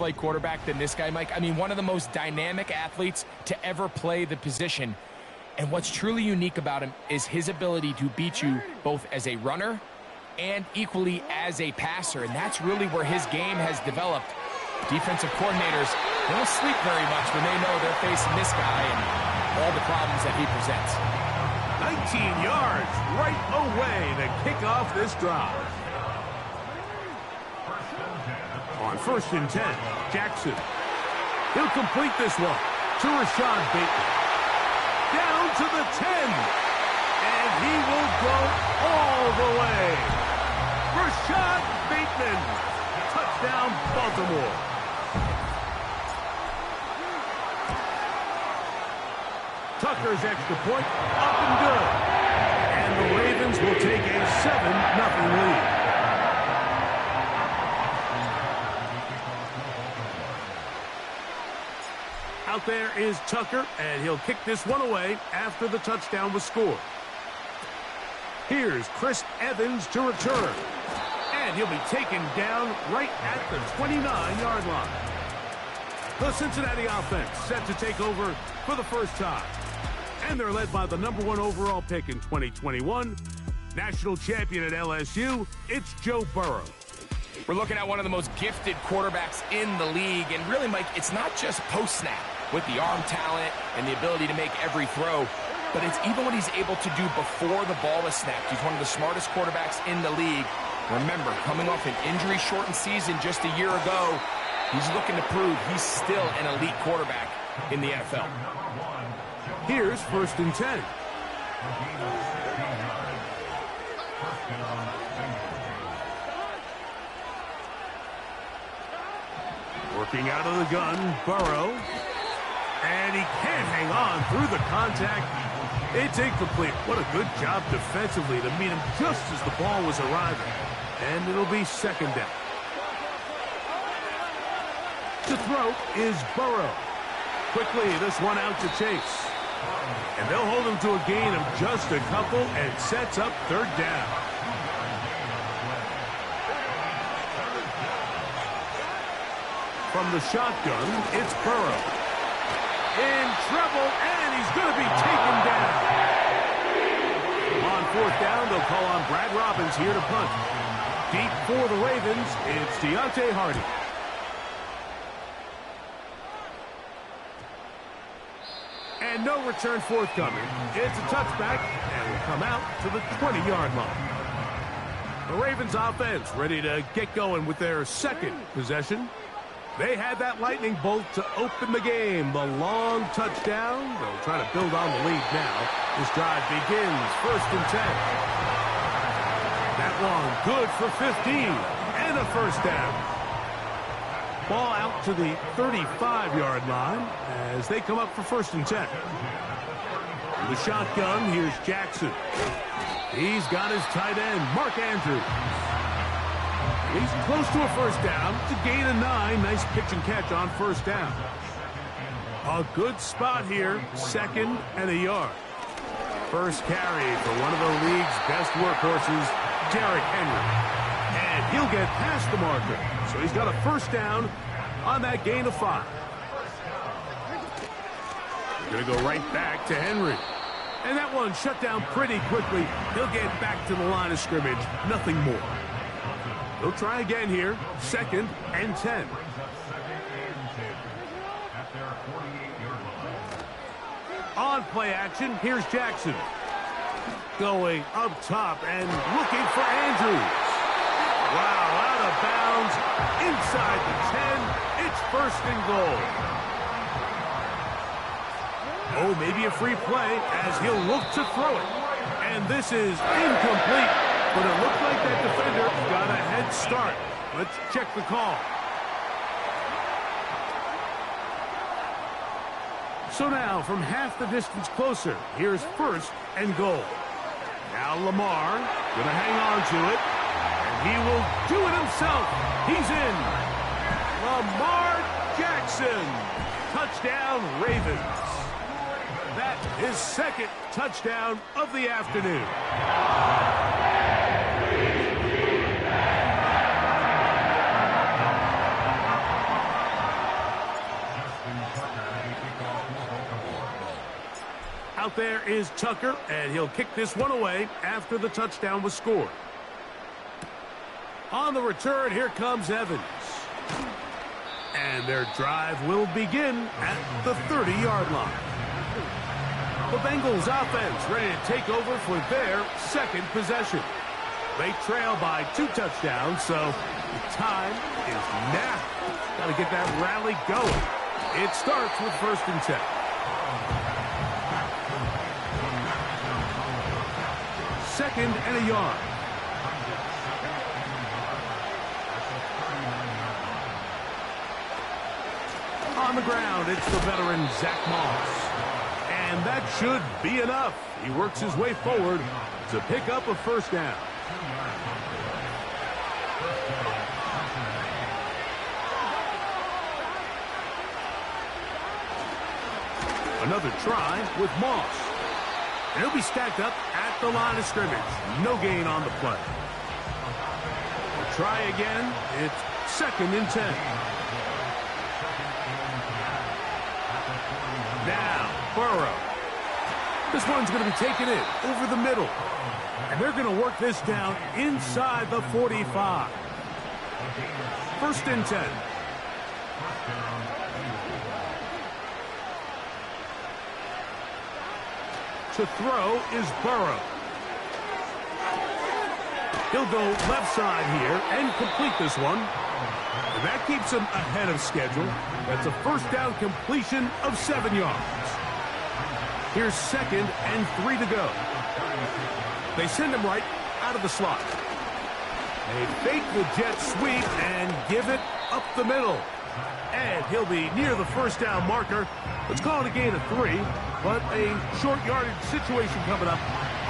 play quarterback than this guy, Mike. I mean, one of the most dynamic athletes to ever play the position. And what's truly unique about him is his ability to beat you both as a runner and equally as a passer. And that's really where his game has developed. Defensive coordinators, they don't sleep very much when they know they're facing this guy and all the problems that he presents. 19 yards right away to kick off this drive. On 1st and 10, Jackson. He'll complete this one to Rashad Bateman. Down to the 10. And he will go all the way. Rashad Bateman. Touchdown, Baltimore. Tucker's extra point up and good. And the Ravens will take a 7-0 lead. Out there is Tucker, and he'll kick this one away after the touchdown was scored. Here's Chris Evans to return. And he'll be taken down right at the 29-yard line. The Cincinnati offense set to take over for the first time. And they're led by the #1 overall pick in 2021. National champion at LSU, it's Joe Burrow. We're looking at one of the most gifted quarterbacks in the league. And really, Mike, it's not just post-snap with the arm talent and the ability to make every throw, but it's even what he's able to do before the ball is snapped. He's one of the smartest quarterbacks in the league. Remember, coming off an injury-shortened season just a year ago, he's looking to prove he's still an elite quarterback in the NFL. Here's 1st and 10. Working out of the gun, Burrow. And he can't hang on through the contact. It's incomplete. What a good job defensively to meet him just as the ball was arriving. And it'll be 2nd down. To throw is Burrow. Quickly, this one out to Chase. And they'll hold him to a gain of just a couple and sets up 3rd down. From the shotgun, it's Burrow. In trouble, and he's going to be taken down. On 4th down, they'll call on Brad Robbins here to punt. Deep for the Ravens, it's Deontay Hardy. And no return forthcoming. It's a touchback, and will come out to the 20-yard line. The Ravens offense ready to get going with their 2nd possession. They had that lightning bolt to open the game. The long touchdown. They'll try to build on the lead now. This drive begins 1st and 10. That one good for 15 and a 1st down. Ball out to the 35-yard line as they come up for 1st and 10. The shotgun, here's Jackson. He's got his tight end, Mark Andrews. He's close to a 1st down. It's a gain of 9. Nice pitch and catch on 1st down. A good spot here. 2nd and a yard. First carry for one of the league's best workhorses, Derrick Henry. And he'll get past the marker. So he's got a 1st down on that gain of 5. Going to go right back to Henry. And that one shut down pretty quickly. He'll get back to the line of scrimmage. Nothing more. He'll try again here. 2nd and 10. On play action, here's Jackson. Going up top and looking for Andrews. Wow, out of bounds. Inside the 10. It's 1st and goal. Oh, maybe a free play as he'll look to throw it. And this is incomplete. But it looked like that defender got a head start. Let's check the call. So now, from half the distance closer, here's 1st and goal. Now Lamar going to hang on to it. And he will do it himself. He's in. Lamar Jackson. Touchdown, Ravens. That is 2nd touchdown of the afternoon. Out there is Tucker, and he'll kick this one away after the touchdown was scored. On the return, here comes Evans. And their drive will begin at the 30-yard line. The Bengals offense ready to take over for their second possession. They trail by 2 touchdowns, so the time is now. Got to get that rally going. It starts with 1st and 10. Second and a yard. On the ground, it's the veteran Zach Moss. And that should be enough. He works his way forward to pick up a 1st down. Another try with Moss. And he'll be stacked up at the line of scrimmage. No gain on the play. We'll try again. It's 2nd and 10. Now, Burrow. This one's going to be taken in over the middle. And they're going to work this down inside the 45. 1st and 10. To throw is Burrow. He'll go left side here and complete this one. And that keeps him ahead of schedule. That's a 1st down completion of 7 yards. Here's 2nd and 3 to go. They send him right out of the slot. They fake the jet sweep and give it up the middle. And he'll be near the 1st down marker. Let's call it a gain of 3, but a short yardage situation coming up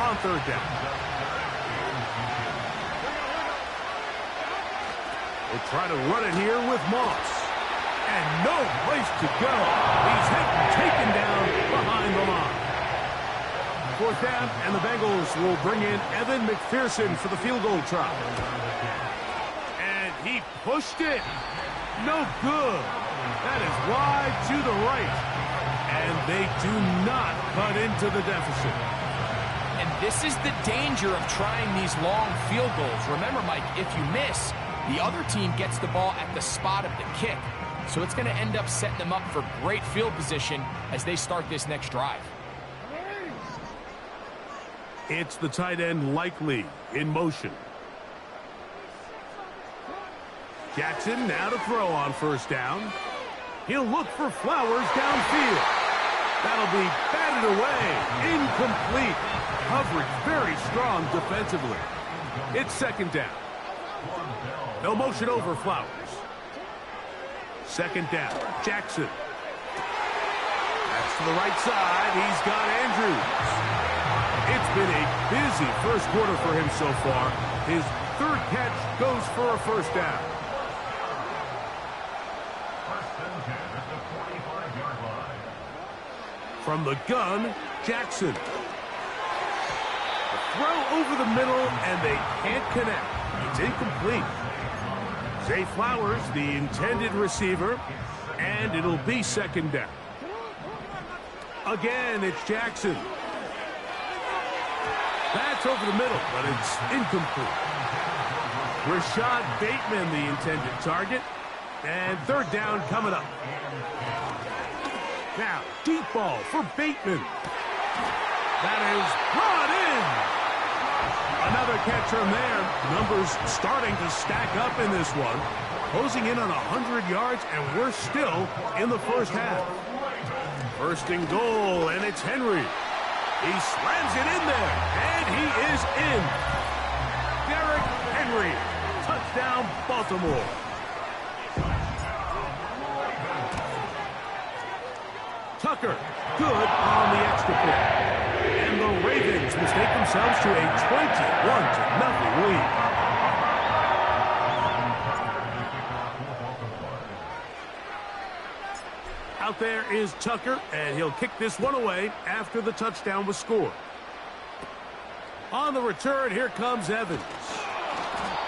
on 3rd down. We'll try to run it here with Moss. And no place to go. He's taken down behind the line. 4th down, and the Bengals will bring in Evan McPherson for the field goal try. And he pushed it. No good. That is wide to the right. And they do not cut into the deficit. And this is the danger of trying these long field goals. Remember, Mike, if you miss, the other team gets the ball at the spot of the kick. So it's going to end up setting them up for great field position as they start this next drive. It's the tight end Likely in motion. Jackson now to throw on 1st down. He'll look for Flowers downfield. That'll be batted away. Incomplete. Coverage very strong defensively. It's 2nd down. No motion over Flowers. 2nd down. Jackson. That's to the right side. He's got Andrews. It's been a busy 1st quarter for him so far. His 3rd catch goes for a 1st down. From the gun, Jackson. A throw over the middle, and they can't connect. It's incomplete. Zay Flowers, the intended receiver, and it'll be 2nd down. Again, it's Jackson. That's over the middle, but it's incomplete. Rashad Bateman, the intended target, and 3rd down coming up. Now, deep ball for Bateman. That is brought in. Another catch from there. Numbers starting to stack up in this one. Closing in on 100 yards, and we're still in the 1st half. 1st and goal, and it's Henry. He slams it in there, and he is in. Derrick Henry. Touchdown, Baltimore. Tucker, good on the extra point. And the Ravens mistake themselves to a 21-0 lead. Out there is Tucker, and he'll kick this one away after the touchdown was scored. On the return, here comes Evans.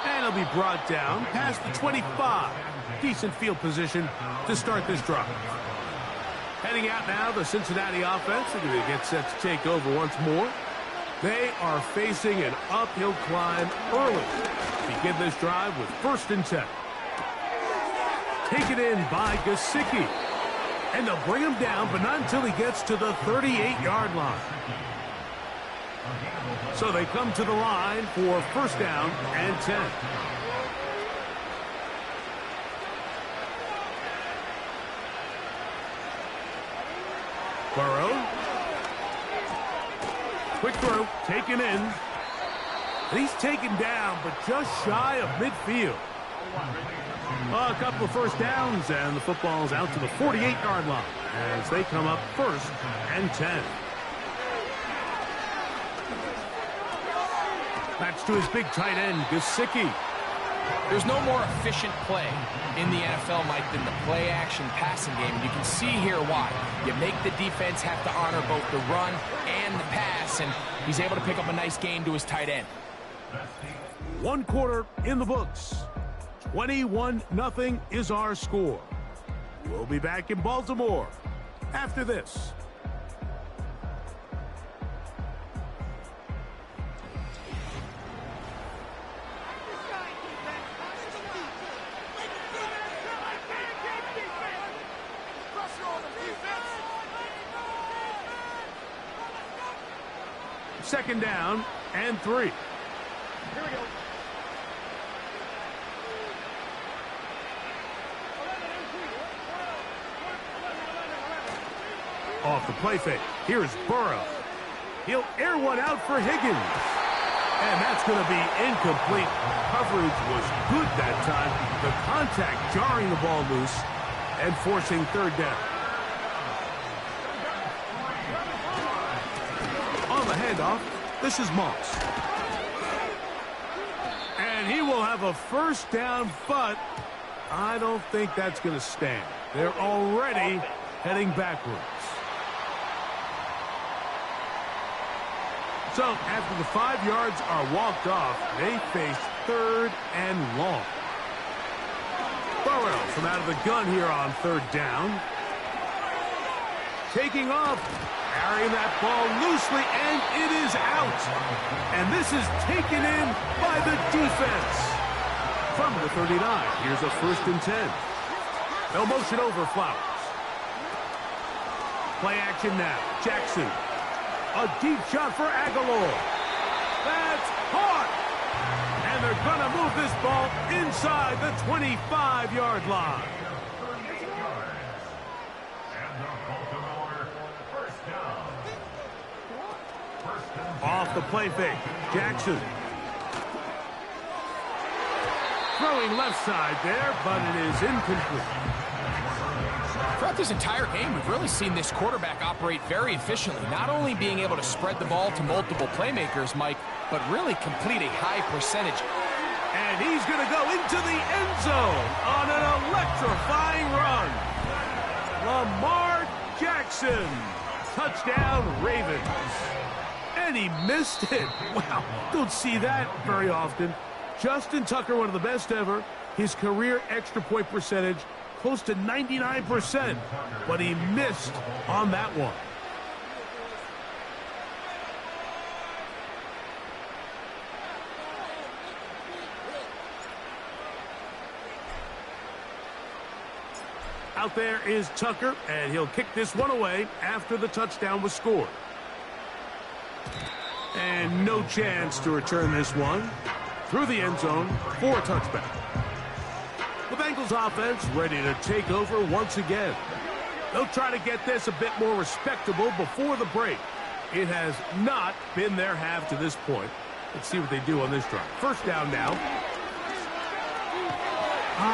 And he'll be brought down past the 25. Decent field position to start this drive. Heading out now, the Cincinnati offense. They're going to get set to take over once more. They are facing an uphill climb early. Begin this drive with 1st and 10. Taken in by Gesicki. And they'll bring him down, but not until he gets to the 38-yard line. So they come to the line for 1st down and 10. Burrow. Quick throw, taken in. And he's taken down, but just shy of midfield. A couple of 1st downs, and the football's out to the 48-yard line as they come up 1st and 10. That's to his big tight end, Gesicki. There's no more efficient play in the NFL, Mike, than the play-action passing game. You can see here why. You make the defense have to honor both the run and the pass, and he's able to pick up a nice gain to his tight end. 1 quarter in the books. 21-0 is our score. We'll be back in Baltimore after this. Second down and 3. Here we go. Off the play fake. Here's Burrow. He'll air one out for Higgins. And that's going to be incomplete. Coverage was good that time. The contact jarring the ball loose and forcing 3rd down. On the handoff, this is Moss. And he will have a 1st down, but I don't think that's going to stand. They're already heading backwards. So, after the 5 yards are walked off, they face 3rd and long. Burrow from out of the gun here on 3rd down. Taking off, carrying that ball loosely, and it is out. And this is taken in by the defense. From the 39, here's a 1st and 10. They'll motion over Flowers. Play action now. Jackson. A deep shot for Aguilar. That's caught. And they're going to move this ball inside the 25-yard line. Off the play fake. Jackson. Throwing left side there, but it is incomplete. Throughout this entire game, we've really seen this quarterback operate very efficiently, not only being able to spread the ball to multiple playmakers, Mike, but really complete a high percentage. And he's going to go into the end zone on an electrifying run. Lamar Jackson. Touchdown, Ravens. And he missed it. Wow, don't see that very often. Justin Tucker, one of the best ever. His career extra point percentage, close to 99%, but he missed on that one. Out there is Tucker, and he'll kick this one away after the touchdown was scored. And no chance to return this one through the end zone for a touchback. The Bengals offense ready to take over once again. They'll try to get this a bit more respectable before the break. It has not been their half to this point. Let's see what they do on this drive. 1st down now.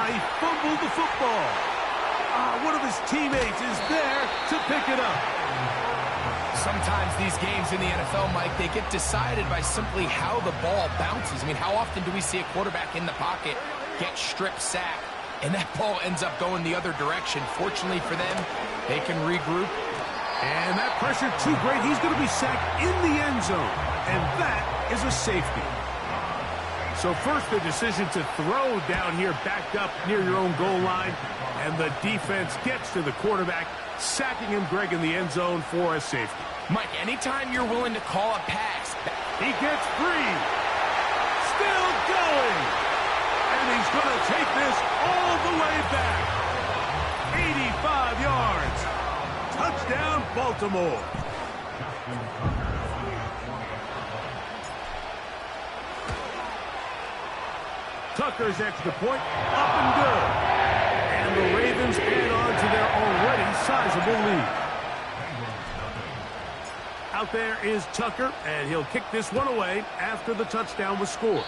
He fumbled the football. One of his teammates is there to pick it up. Sometimes these games in the NFL, Mike, they get decided by simply how the ball bounces. I mean, how often do we see a quarterback in the pocket get strip sacked, and that ball ends up going the other direction? Fortunately for them, they can regroup. And that pressure too great. He's going to be sacked in the end zone, and that is a safety. So first, the decision to throw down here backed up near your own goal line. And the defense gets to the quarterback, sacking him, Greg, in the end zone for a safety. Mike, anytime you're willing to call a pass. He gets free. Still going. And he's going to take this all the way back. 85 yards. Touchdown, Baltimore. Tucker's extra point, up and good. And the Ravens add on to their already sizable lead. Out there is Tucker, and he'll kick this one away after the touchdown was scored.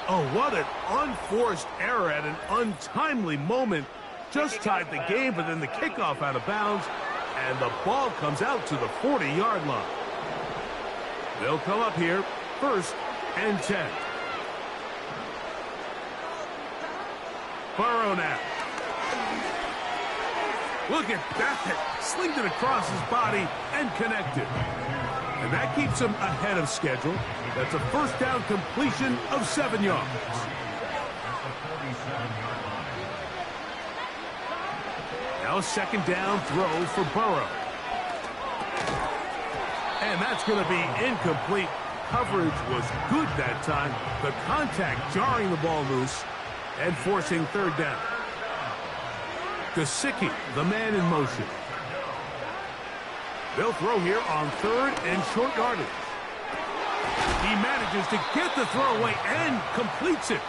Oh, what an unforced error at an untimely moment. Just tied the game, but then the kickoff out of bounds, and the ball comes out to the 40-yard line. They'll come up here, 1st and 10. Burrow now. Look at that. Slinged it across his body and connected. And that keeps him ahead of schedule. That's a first down completion of 7 yards. Now a second down throw for Burrow. And that's going to be incomplete. Coverage was good that time. The contact jarring the ball loose and forcing 3rd down. Gesicki, the man in motion. They'll throw here on 3rd and short yardage. He manages to get the throw away and completes it.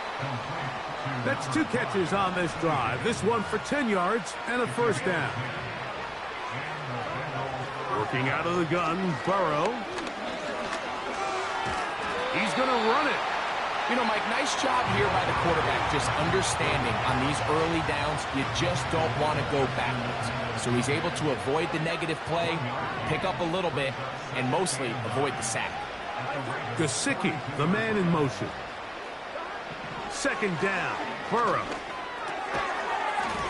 That's 2 catches on this drive. This one for 10 yards and a first down. Working out of the gun, Burrow. He's going to run it. You know, Mike, nice job here by the quarterback, just understanding on these early downs, you just don't want to go backwards. So he's able to avoid the negative play, pick up a little bit, and mostly avoid the sack. Gesicki, the man in motion. 2nd down, Burrow.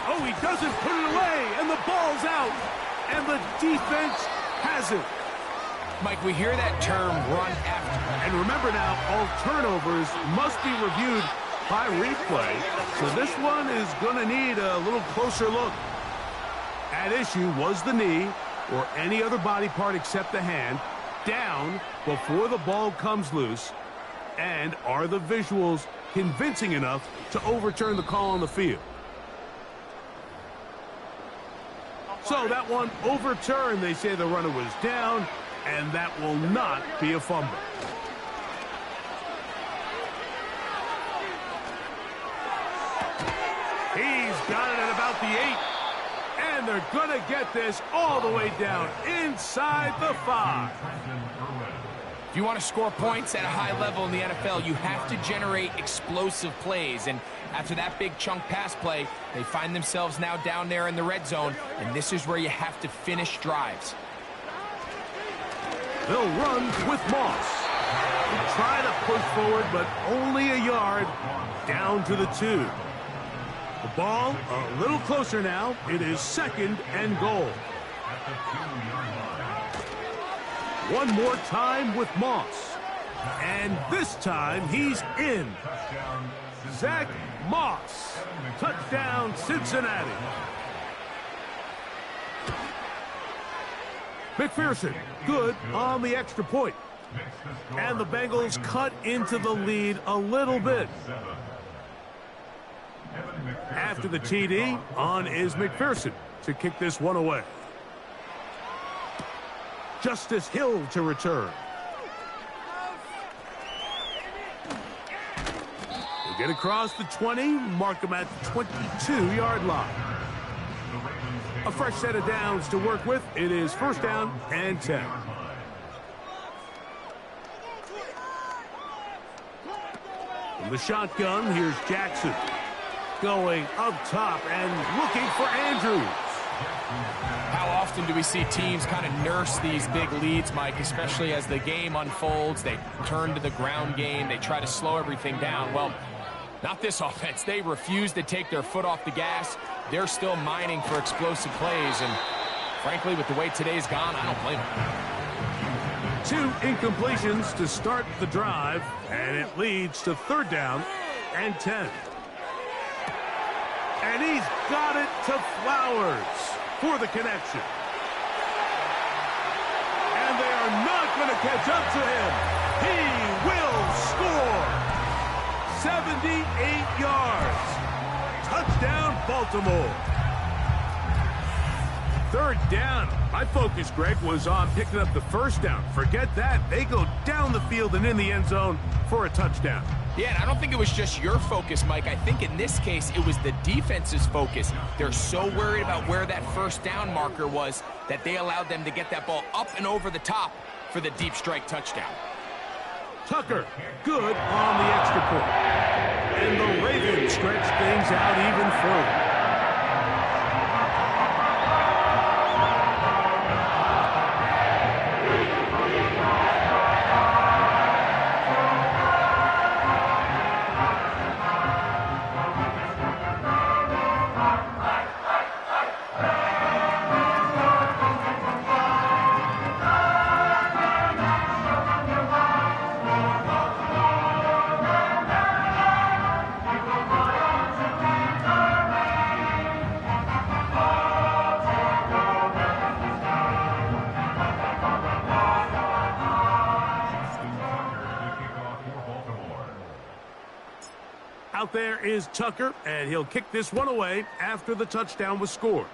Oh, he doesn't put it away, and the ball's out. And the defense has it. Mike, we hear that term, run after. And remember now, all turnovers must be reviewed by replay. So this one is going to need a little closer look. At issue was the knee, or any other body part except the hand, down before the ball comes loose. And are the visuals convincing enough to overturn the call on the field? So that one overturned. They say the runner was down, and that will not be a fumble. He's got it at about the 8. And they're going to get this all the way down inside the 5. If you want to score points at a high level in the NFL, you have to generate explosive plays. And after that big chunk pass play, they find themselves now down there in the red zone. And this is where you have to finish drives. They'll run with Moss. They try to push forward, but only a yard down to the 2. The ball a little closer now. It is 2nd and goal. One more time with Moss. And this time he's in. Zach Moss. Touchdown, Cincinnati. McPherson, good on the extra point. And the Bengals cut into the lead a little bit. After the TD, on is McPherson to kick this one away. Justice Hill to return. They get across the 20, mark them at the 22-yard line. A fresh set of downs to work with. It is 1st down and 10. From the shotgun, here's Jackson. Going up top and looking for Andrews. How often do we see teams kind of nurse these big leads, Mike, especially as the game unfolds? They turn to the ground game. They try to slow everything down. Well, not this offense. They refuse to take their foot off the gas. They're still mining for explosive plays. And frankly, with the way today's gone, I don't blame them. 2 incompletions to start the drive, and it leads to 3rd down and 10. And he's got it to Flowers for the connection. And they are not going to catch up to him. He will score. 78 yards. Touchdown, Baltimore. Third down. My focus, Greg, was on picking up the first down. Forget that. They go down the field and in the end zone for a touchdown. Yeah, and I don't think it was just your focus, Mike. I think in this case, it was the defense's focus. They're so worried about where that first down marker was that they allowed them to get that ball up and over the top for the deep strike touchdown. Tucker, good on the extra point. And the Ravens stretch things out even further. Out there is Tucker, and he'll kick this one away after the touchdown was scored.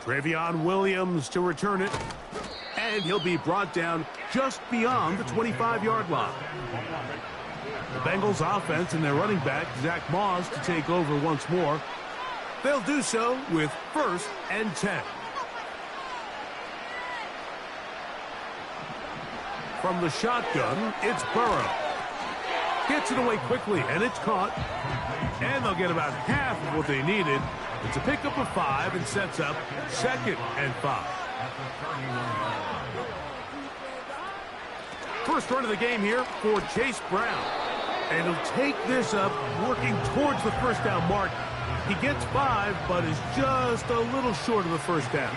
Trevion Williams to return it, and he'll be brought down just beyond the 25-yard line. The Bengals offense and their running back, Zach Moss, to take over once more. They'll do so with 1st and 10. From the shotgun, it's Burrow. Gets it away quickly, and it's caught. And they'll get about half of what they needed. It's a pickup of 5 and sets up 2nd and 5. First run of the game here for Chase Brown. And he'll take this up, working towards the first down mark. He gets 5, but is just a little short of the first down.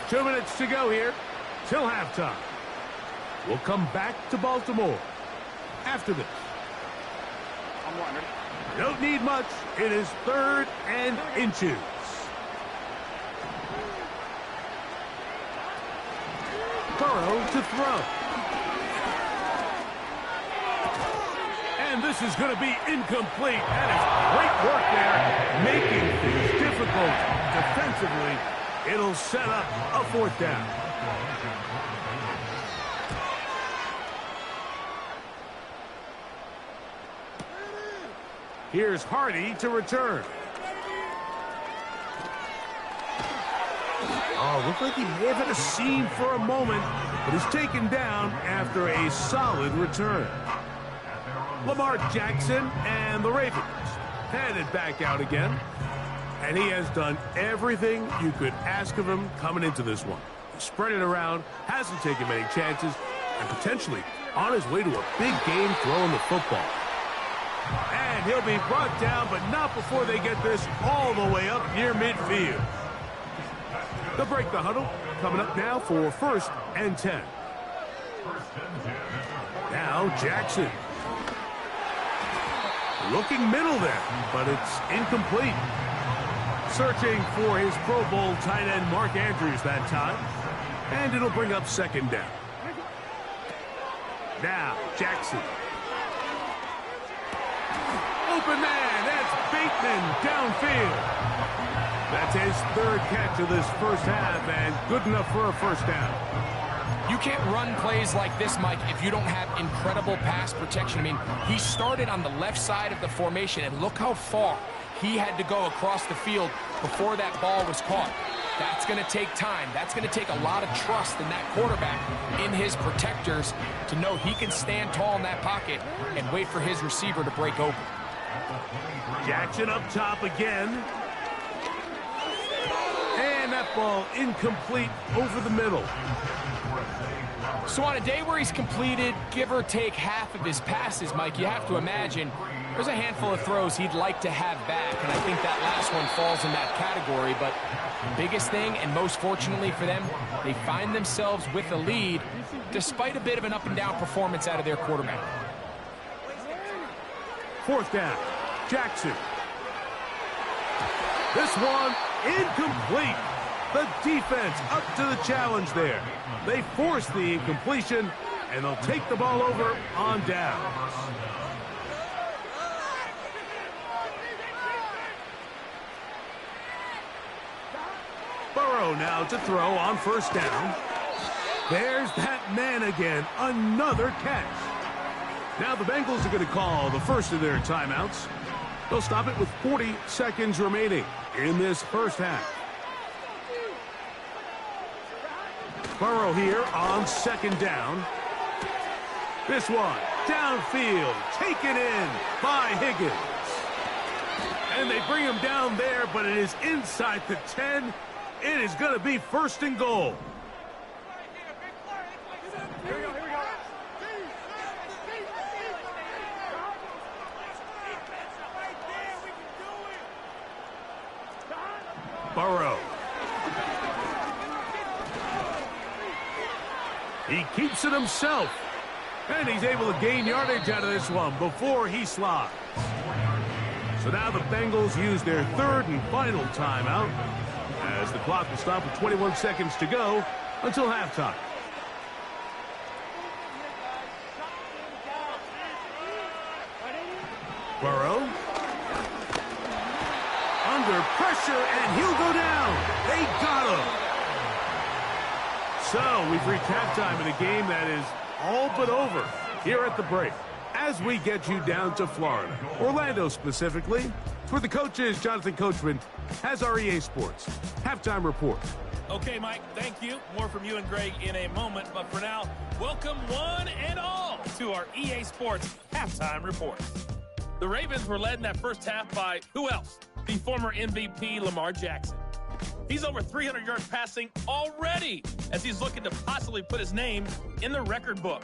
Two minutes to go here till halftime. We'll come back to Baltimore after this. Don't need much. It is 3rd and inches. Burrow to throw. And this is going to be incomplete. That is great work there, making things difficult defensively. It'll set up a 4th down. Here's Hardy to return. Oh, looked like he may have had a seam for a moment, but is taken down after a solid return. Lamar Jackson and the Ravens headed back out again. And he has done everything you could ask of him coming into this one. He spread it around, hasn't taken many chances, and potentially on his way to a big game throwing the football. And he'll be brought down, but not before they get this all the way up near midfield. They'll break the huddle. Coming up now for 1st and 10. Now Jackson. Looking middle there, but it's incomplete. Searching for his Pro Bowl tight end Mark Andrews that time. And it'll bring up 2nd down. Now, Jackson. Open man, that's Bateman downfield. That's his 3rd catch of this first half, and good enough for a 1st down. You can't run plays like this, Mike, if you don't have incredible pass protection. I mean, he started on the left side of the formation, and look how far he had to go across the field before that ball was caught. That's going to take time. That's going to take a lot of trust in that quarterback, in his protectors, to know he can stand tall in that pocket and wait for his receiver to break open. Jackson up top again. And that ball incomplete over the middle. So on a day where he's completed, give or take half of his passes, Mike, you have to imagine There's a handful of throws he'd like to have back, and I think that last one falls in that category. But biggest thing, and most fortunately for them, they find themselves with a lead despite a bit of an up-and-down performance out of their quarterback. Fourth down, Jackson. This one incomplete. The defense up to the challenge there. They force the incompletion, and they'll take the ball over on downs. Burrow now to throw on first down. There's that man again. Another catch. Now the Bengals are going to call the first of their timeouts. They'll stop it with 40 seconds remaining in this first half. Burrow here on second down. This one downfield, taken in by Higgins. And they bring him down there, but it is inside the 10. It is going to be first and goal. Here we go. Burrow. He keeps it himself. And he's able to gain yardage out of this one before he slides. So now the Bengals use their third and final timeout, as the clock will stop with 21 seconds to go until halftime. Burrow. Under pressure, and he'll go down. They got him. So we've reached halftime in a game that is all but over here at the break, as we get you down to Florida, Orlando specifically. For the coaches, Jonathan Coachman has our EA Sports halftime report. Okay, Mike, thank you. More from you and Greg in a moment. But for now, welcome one and all to our EA Sports halftime report. The Ravens were led in that first half by who else? The former MVP Lamar Jackson. He's over 300 yards passing already, as he's looking to possibly put his name in the record book.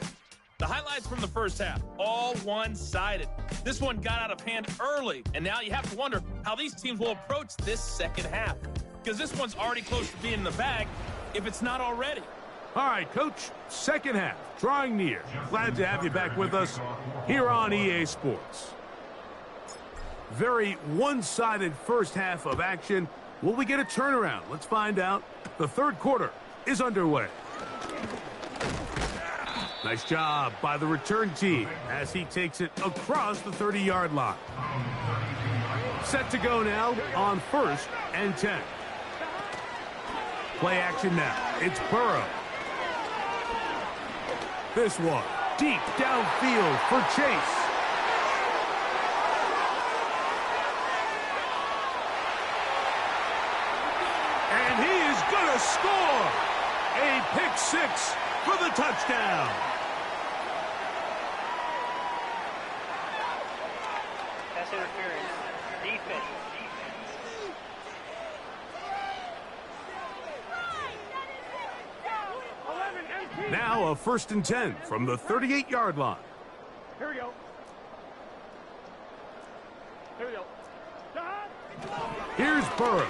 The highlights from the first half, all one-sided. This one got out of hand early, and now you have to wonder how these teams will approach this second half, because this one's already close to being in the bag, if it's not already. All right, Coach, second half, drawing near. Glad to have you back with us here on EA Sports. Very one-sided first half of action. Will we get a turnaround? Let's find out. The third quarter is underway. Nice job by the return team as he takes it across the 30-yard line. Set to go now on first and 10. Play action now. It's Burrow. This one deep downfield for Chase. And he is going to score. A pick six for the touchdown. Pass interference. Defense. Now a first and 10 from the 38-yard line. Here we go. Here's Burrow.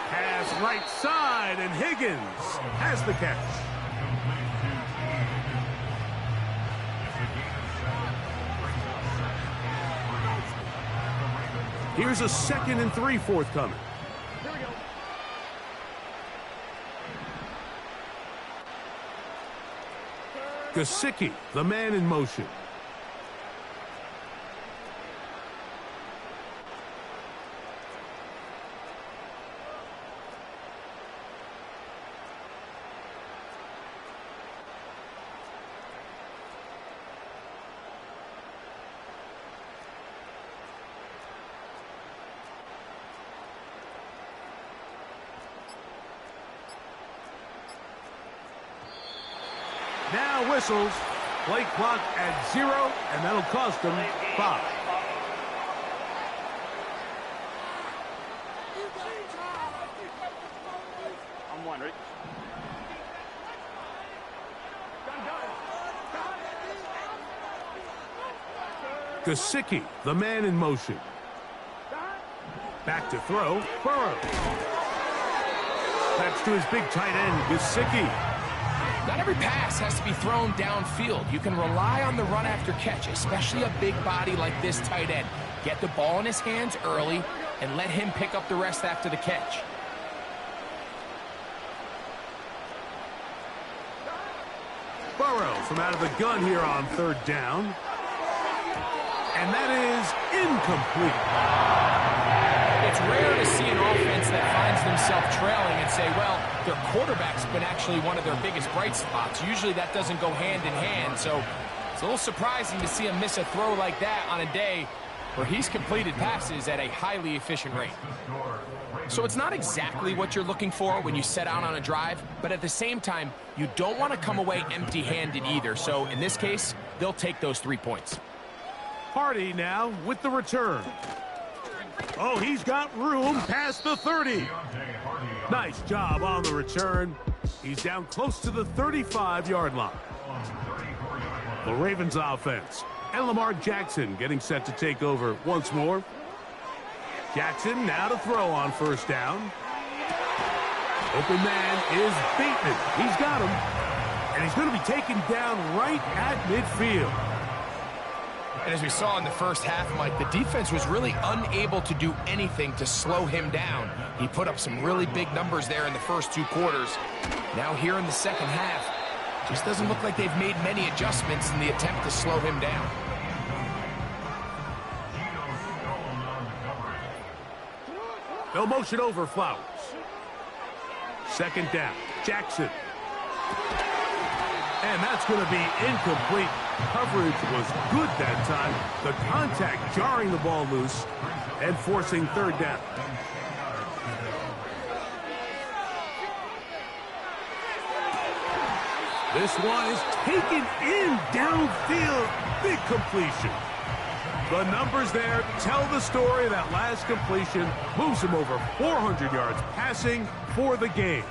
Pass right side, and Higgins has the catch. Here's a 2nd and 3 forthcoming. Here we go. Gesicki, the man in motion. Now whistles. Play clock at 0, and that'll cost them 5. I'm one, right? Gesicki, the man in motion. Back to throw, Burrow. That's to his big tight end, Gesicki. Not every pass has to be thrown downfield. You can rely on the run after catch, especially a big body like this tight end. Get the ball in his hands early and let him pick up the rest after the catch. Burrow from out of the gun here on third down. And that is incomplete. It's rare to see an offense that finds themselves trailing and say, well, their quarterback's been actually one of their biggest bright spots. Usually that doesn't go hand in hand, so it's a little surprising to see him miss a throw like that on a day where he's completed passes at a highly efficient rate. So it's not exactly what you're looking for when you set out on a drive, but at the same time, you don't want to come away empty-handed either. So in this case, they'll take those 3 points. Hardy now with the return. Oh, he's got room past the 30. Nice job on the return. He's down close to the 35-yard line. The Ravens offense. And Lamar Jackson getting set to take over once more. Jackson now to throw on first down. Open man is Bateman. He's got him. And he's going to be taken down right at midfield. And as we saw in the first half, Mike, the defense was really unable to do anything to slow him down. He put up some really big numbers there in the first 2 quarters. Now here in the second half, just doesn't look like they've made many adjustments in the attempt to slow him down. No motion over Flowers. Second down, Jackson. And that's going to be incomplete. Coverage was good that time. The contact jarring the ball loose and forcing third down. This one is taken in downfield. Big completion. The numbers there tell the story. That last completion moves him over 400 yards passing for the game.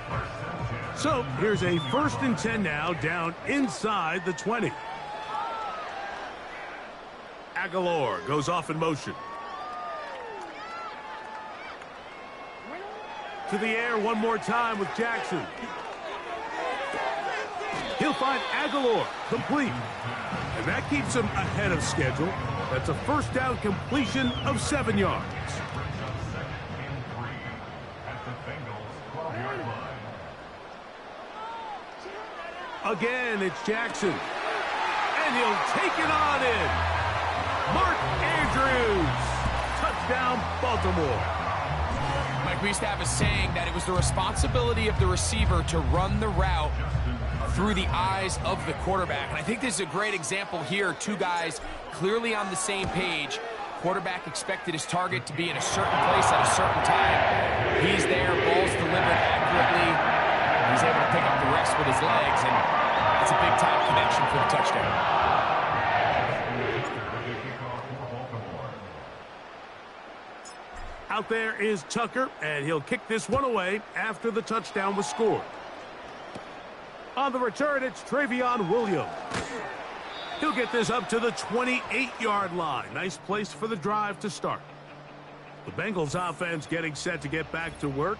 So here's a 1st and 10 now, down inside the 20. Aguilar goes off in motion. To the air one more time with Jackson. He'll find Aguilar complete. And that keeps him ahead of schedule. That's a first down completion of 7 yards. Again, it's Jackson. And he'll take it on in. Mark Andrews. Touchdown, Baltimore. Mike, we used to have a saying that it was the responsibility of the receiver to run the route through the eyes of the quarterback. And I think this is a great example here. 2 guys clearly on the same page. Quarterback expected his target to be in a certain place at a certain time. He's there, ball's delivered accurately. He's able to pick up the rest with his legs, and it's a big-time connection for the touchdown. Out there is Tucker, and he'll kick this one away after the touchdown was scored. On the return, it's Travion Williams. He'll get this up to the 28-yard line. Nice place for the drive to start. The Bengals offense getting set to get back to work.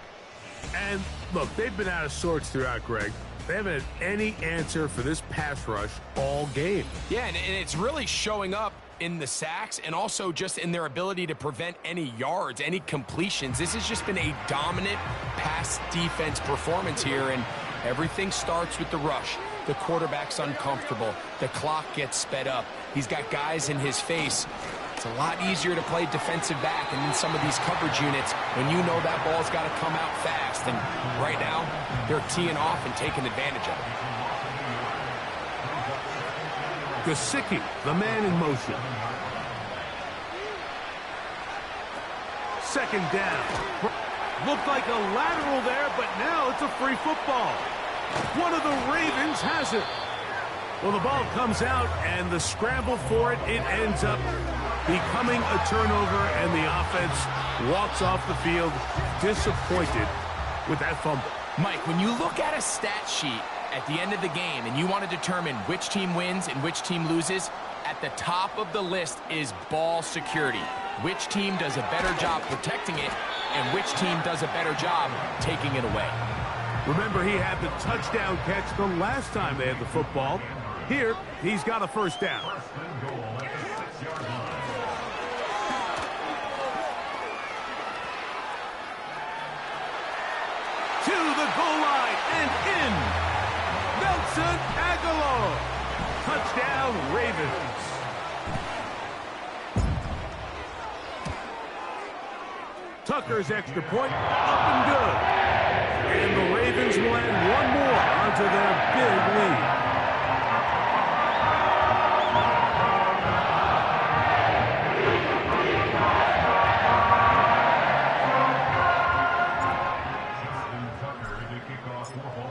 And, look, they've been out of sorts throughout, Greg. They haven't had any answer for this pass rush all game. Yeah, and it's really showing up in the sacks and also just in their ability to prevent any yards, any completions. This has just been a dominant pass defense performance here, and everything starts with the rush. The quarterback's uncomfortable. The clock gets sped up. He's got guys in his face. It's a lot easier to play defensive back and in some of these coverage units when you know that ball's got to come out fast. And right now, they're teeing off and taking advantage of it. Gesicki, the man in motion. Second down. Looked like a lateral there, but now it's a free football. One of the Ravens has it. Well, the ball comes out, and the scramble for it, it ends up becoming a turnover, and the offense walks off the field disappointed with that fumble. Mike, when you look at a stat sheet at the end of the game and you want to determine which team wins and which team loses, At the top of the list is ball security. Which team does a better job protecting it, and which team does a better job taking it away. Remember, he had the touchdown catch the last time they had the football. Here, he's got a first down. To the goal line and in. Nelson Aguilar. Touchdown, Ravens. Tucker's extra point, up and good. And the Ravens will add one more onto their big lead.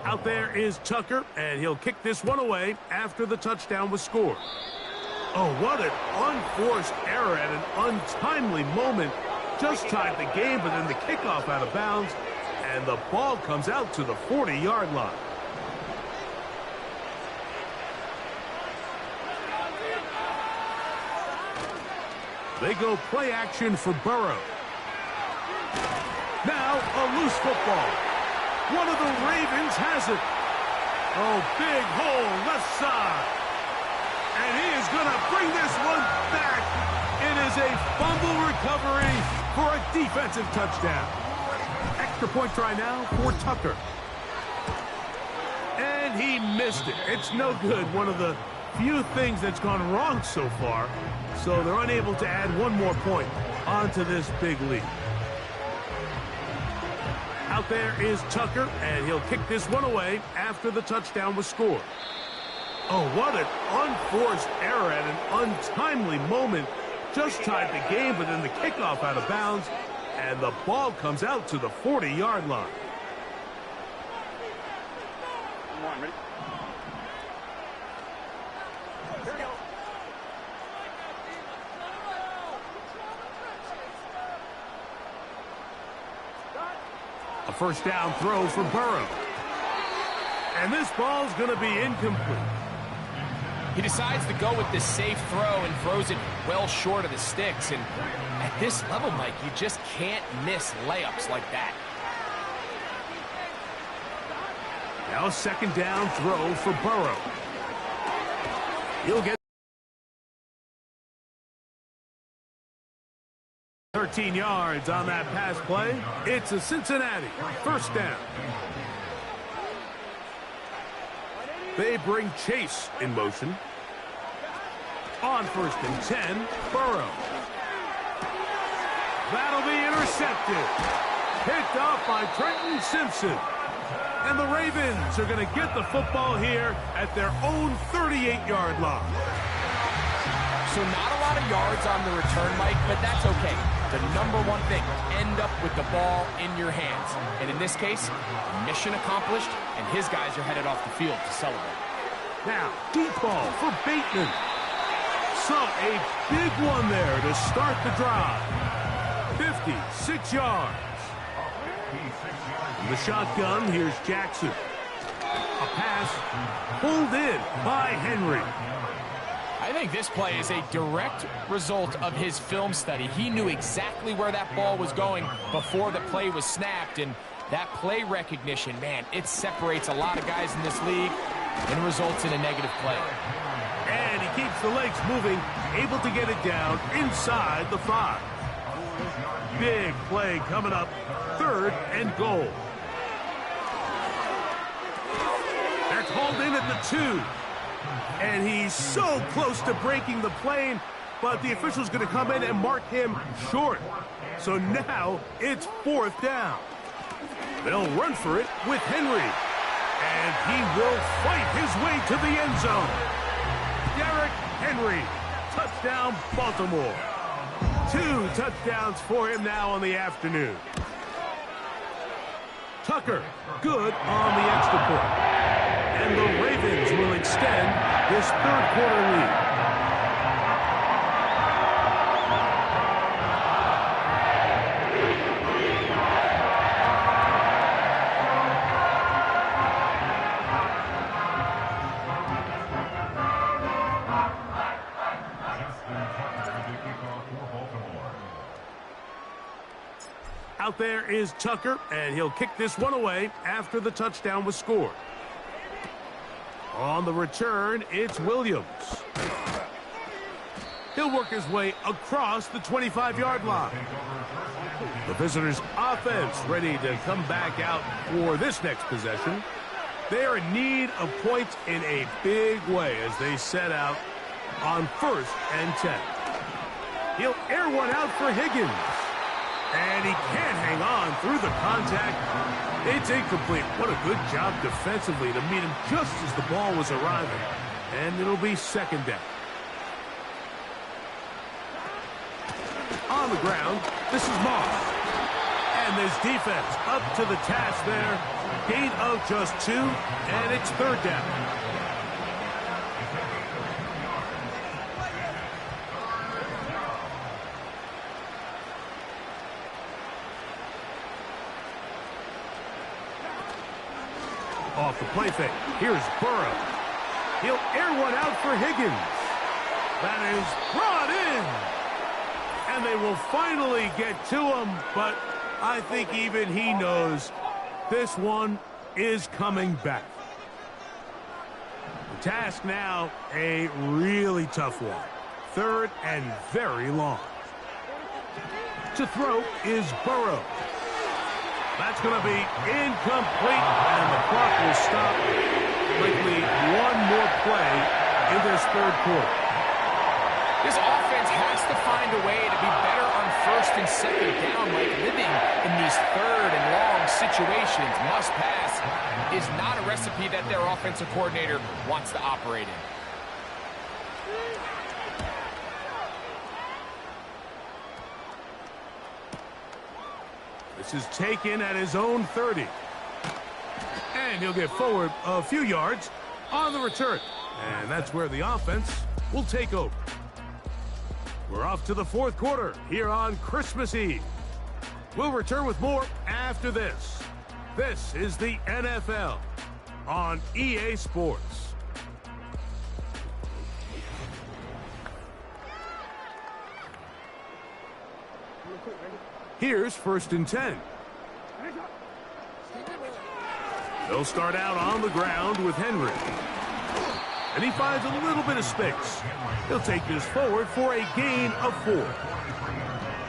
Out there is Tucker, and he'll kick this one away after the touchdown was scored. Oh, what an unforced error at an untimely moment. Just tied the game, but then the kickoff out of bounds, and the ball comes out to the 40-yard line. They go play action for Burrow. Now a loose football. One of the Ravens has it. Oh, big hole left side. And he is going to bring this one back. It is a fumble recovery for a defensive touchdown. Extra point try now for Tucker. And he missed it. It's no good. One of the few things that's gone wrong so far. So they're unable to add one more point onto this big lead. Out there is Tucker, and he'll kick this one away after the touchdown was scored. Oh, what an unforced error at an untimely moment. Just tied the game, but then the kickoff out of bounds, and the ball comes out to the 40-yard line. Come on, ready? Here we go. A first down throw for Burrow. And this ball's going to be incomplete. He decides to go with this safe throw and throws it well short of the sticks. And at this level, Mike, you just can't miss layups like that. Now a second down throw for Burrow. He'll get 13 yards on that pass play. It's a Cincinnati first down. They bring Chase in motion. On 1st and 10, Burrow. That'll be intercepted. Picked off by Trenton Simpson. And the Ravens are going to get the football here at their own 38-yard line. So not a lot of yards on the return, Mike, but that's okay. The number one thing, end up with the ball in your hands. And in this case, mission accomplished, and his guys are headed off the field to celebrate. Now, deep ball for Bateman. So a big one there to start the drive. 56 yards. In the shotgun, here's Jackson. A pass pulled in by Henry. I think this play is a direct result of his film study. He knew exactly where that ball was going before the play was snapped, and that play recognition, man, it separates a lot of guys in this league and results in a negative play. And he keeps the legs moving, able to get it down inside the 5. Big play coming up, 3rd and goal. That's hauled in at the 2. And he's so close to breaking the plane, but the official's going to come in and mark him short. So now it's 4th down. They'll run for it with Henry. And he will fight his way to the end zone. Derrick Henry, touchdown Baltimore. 2 touchdowns for him now on the afternoon. Tucker, good on the extra point. And the Ravens will extend this 3rd quarter lead. Out there is Tucker, and he'll kick this one away after the touchdown was scored. On the return, it's Williams. He'll work his way across the 25-yard line. The visitors' offense ready to come back out for this next possession. They are in need of points in a big way as they set out on 1st and 10. He'll air one out for Higgins. And he can't hang on through the contact. It's incomplete. What a good job defensively to meet him just as the ball was arriving. And it'll be 2nd down. On the ground, this is Moss. And this defense up to the task there. Gain of just 2, and it's 3rd down. Off the play fake. Here's Burrow. He'll air one out for Higgins. That is brought in. And they will finally get to him, but I think even he knows this one is coming back. The task now, a really tough one. 3rd and very long. To throw is Burrow. That's going to be incomplete, and the clock will stop. Likely one more play in this 3rd quarter. This offense has to find a way to be better on 1st and 2nd down, like living in these 3rd and long situations. Must pass is not a recipe that their offensive coordinator wants to operate in. This is taken at his own 30. And he'll get forward a few yards on the return. And that's where the offense will take over. We're off to the 4th quarter here on Christmas Eve. We'll return with more after this. This is the NFL on EA Sports. Here's 1st and 10. They'll start out on the ground with Henry. And he finds a little bit of space. He'll take this forward for a gain of 4.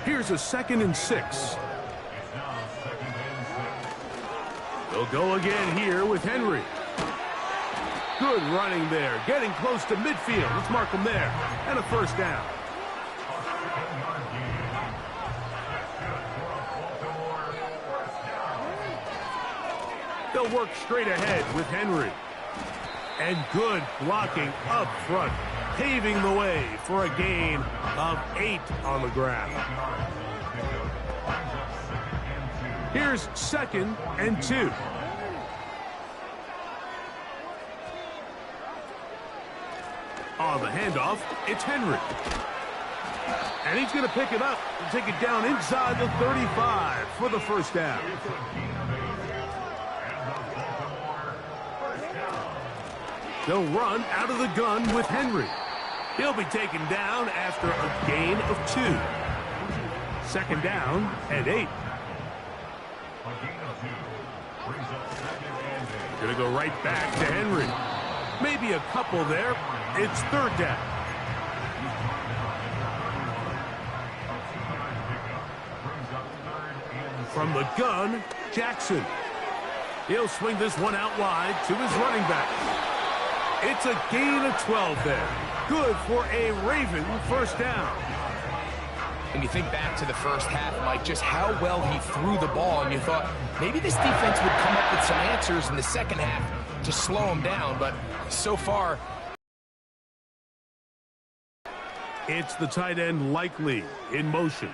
Here's a 2nd and 6. They'll go again here with Henry. Good running there, getting close to midfield. Let's mark him there. And a 1st down. They'll work straight ahead with Henry. And good blocking up front, paving the way for a gain of 8 on the ground. Here's 2nd and 2. On the handoff, it's Henry. And he's going to pick it up and take it down inside the 35 for the 1st down. They'll run out of the gun with Henry. He'll be taken down after a gain of 2. 2nd down and 8. Gonna go right back to Henry. Maybe a couple there. It's 3rd down. From the gun, Jackson. He'll swing this one out wide to his running back. It's a gain of 12 there. Good for a Raven 1st down. And you think back to the 1st half, Mike, just how well he threw the ball, and you thought maybe this defense would come up with some answers in the 2nd half to slow him down, but so far... It's the tight end Likely in motion.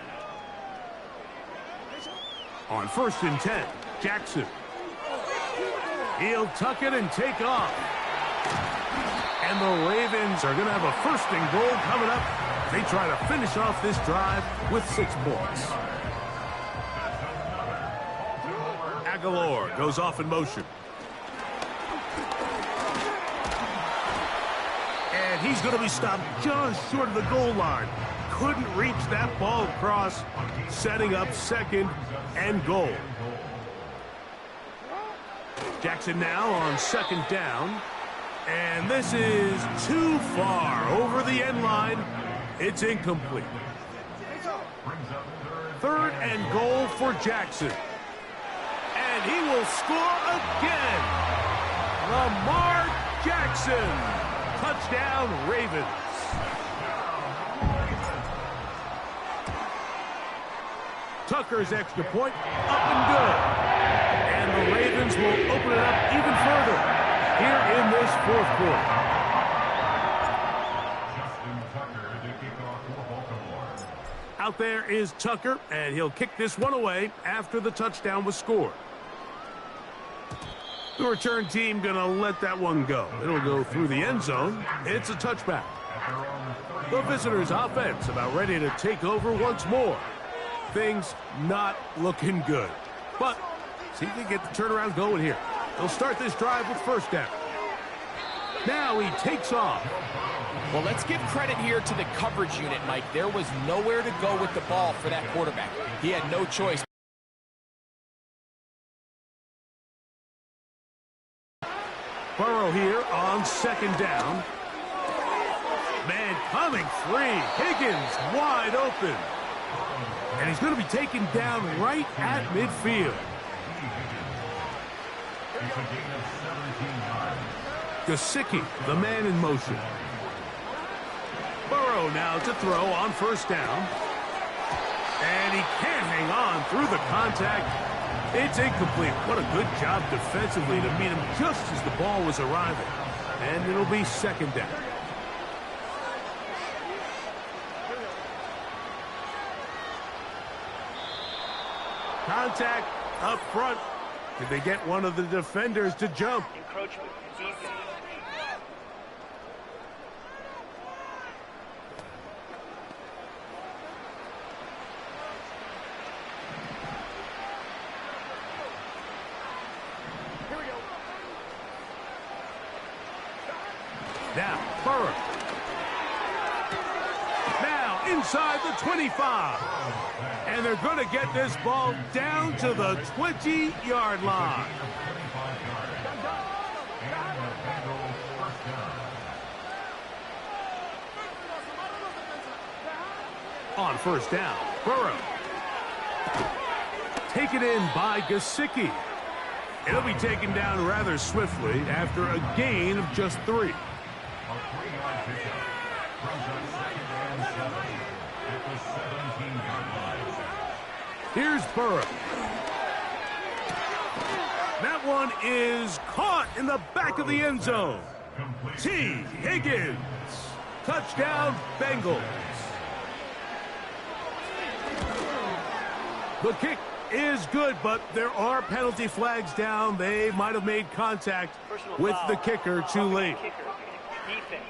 On 1st and 10, Jackson. He'll tuck it and take off. And the Ravens are going to have a 1st and goal coming up. They try to finish off this drive with 6 points. Aguilar goes off in motion. And he's going to be stopped just short of the goal line. couldn't reach that ball across, setting up 2nd and goal. Jackson now on 2nd down. And this is too far over the end line. It's incomplete. 3rd and goal for Jackson. And he will score again. Lamar Jackson. Touchdown, Ravens. Tucker's extra point, up and good. And the Ravens will open it up even further here in this 4th quarter. Out there is Tucker, and he'll kick this one away after the touchdown was scored. The return team going to let that one go. It'll go through the end zone. It's a touchback. The visitors' offense about ready to take over once more. Things not looking good. But see if they get the turnaround going here. They'll start this drive with 1st down. Now he takes off. Well, let's give credit here to the coverage unit, Mike. There was nowhere to go with the ball for that quarterback. He had no choice. Burrow here on 2nd down. Man coming free. Higgins wide open. And he's going to be taken down right at midfield. Gesicki, the man in motion. Burrow now to throw on 1st down. And he can't hang on through the contact. It's incomplete. What a good job defensively to meet him just as the ball was arriving. And it'll be 2nd down. Contact up front. Did they get one of the defenders to jump? Encroachment. Defense. Here we go. Now, Burrow. Now, inside the 25. And they're going to get this ball down to the 20-yard line. On 1st down, Burrow. Taken in by Gesicki. It'll be taken down rather swiftly after a gain of just 3. Here's Burrow. That one is caught in the back of the end zone. T. Higgins. Touchdown, Bengals. The kick is good, but there are penalty flags down. They might have made contact with the kicker too late. Defense.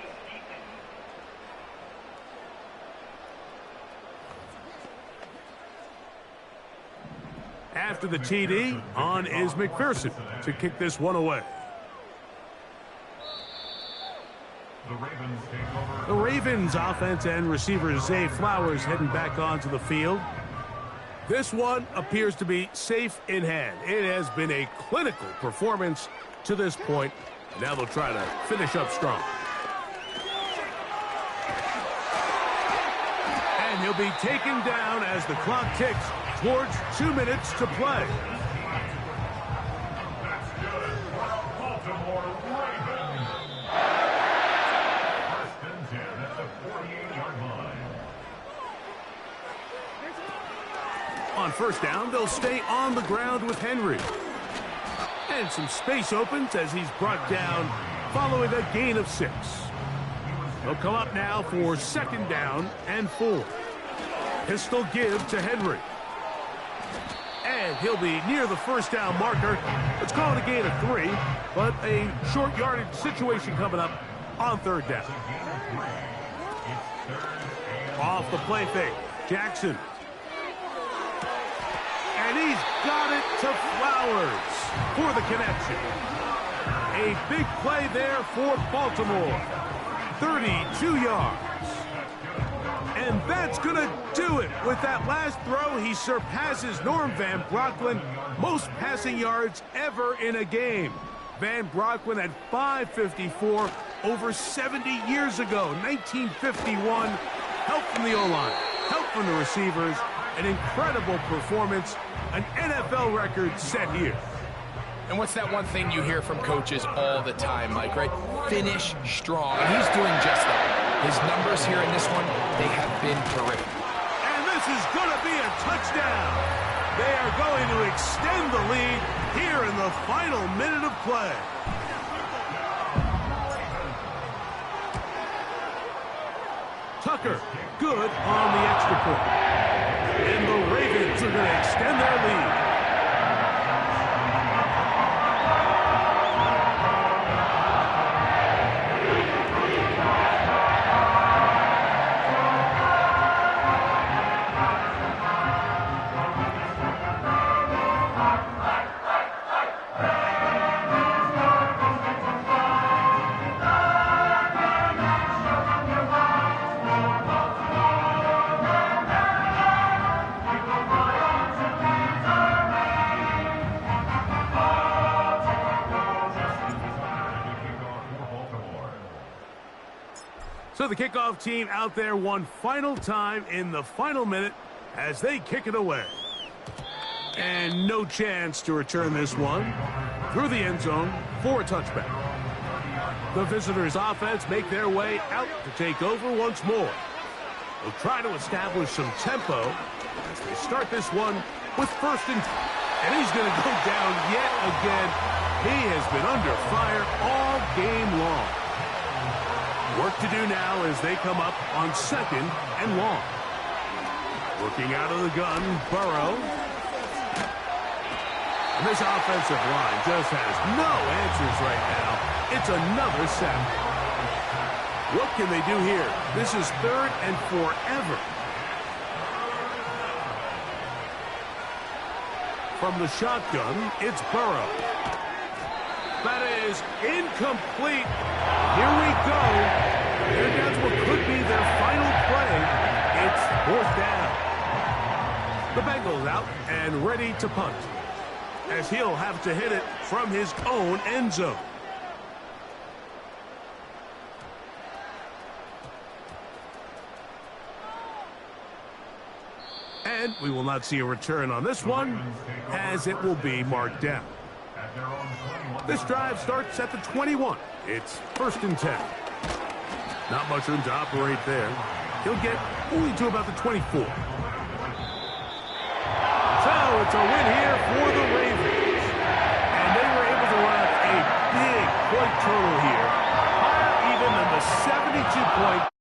After the TD, on is McPherson to kick this one away. The Ravens offense and receiver Zay Flowers heading back onto the field. This one appears to be safe in hand. It has been a clinical performance to this point. Now they'll try to finish up strong. And he'll be taken down as the clock ticks towards 2 minutes to play. On 1st down, they'll stay on the ground with Henry. And some space opens as he's brought down following a gain of 6. They'll come up now for 2nd down and 4. Pistol give to Henry. And he'll be near the 1st down marker. Let's call it a gain of 3, but a short yardage situation coming up on 3rd down. Off the play fake, Jackson. And he's got it to Flowers for the connection. A big play there for Baltimore. 32 yards. And that's going to do it. With that last throw, he surpasses Norm Van Brocklin, most passing yards ever in a game. Van Brocklin had 554 over 70 years ago, 1951. Help from the O-line, help from the receivers, an incredible performance, an NFL record set here. And what's that one thing you hear from coaches all the time, Mike, right? Finish strong. And he's doing just that. His numbers here in this one, they have been terrific. And this is going to be a touchdown. They are going to extend the lead here in the final minute of play. Tucker, good on the extra point. And the Ravens are going to extend their lead. So the kickoff team out there one final time in the final minute as they kick it away. And no chance to return this one through the end zone for a touchback. The visitors' offense make their way out to take over once more. They'll try to establish some tempo as they start this one with first and he's going to go down yet again. He has been under fire all game long. Work to do now as they come up on second and long. Working out of the gun, Burrow. And this offensive line just has no answers right now. It's another sack. What can they do here? This is third and forever. From the shotgun, it's Burrow. That is incomplete. Here we go. Here that's what could be their final play. It's fourth down. The Bengals out and ready to punt, as he'll have to hit it from his own end zone. And we will not see a return on this one, as it will be marked down. This drive starts at the 21. It's first and 10. Not much room to operate there. He'll get only to about the 24. So it's a win here for the Ravens. And they were able to run a big point total here, higher even than the 72-point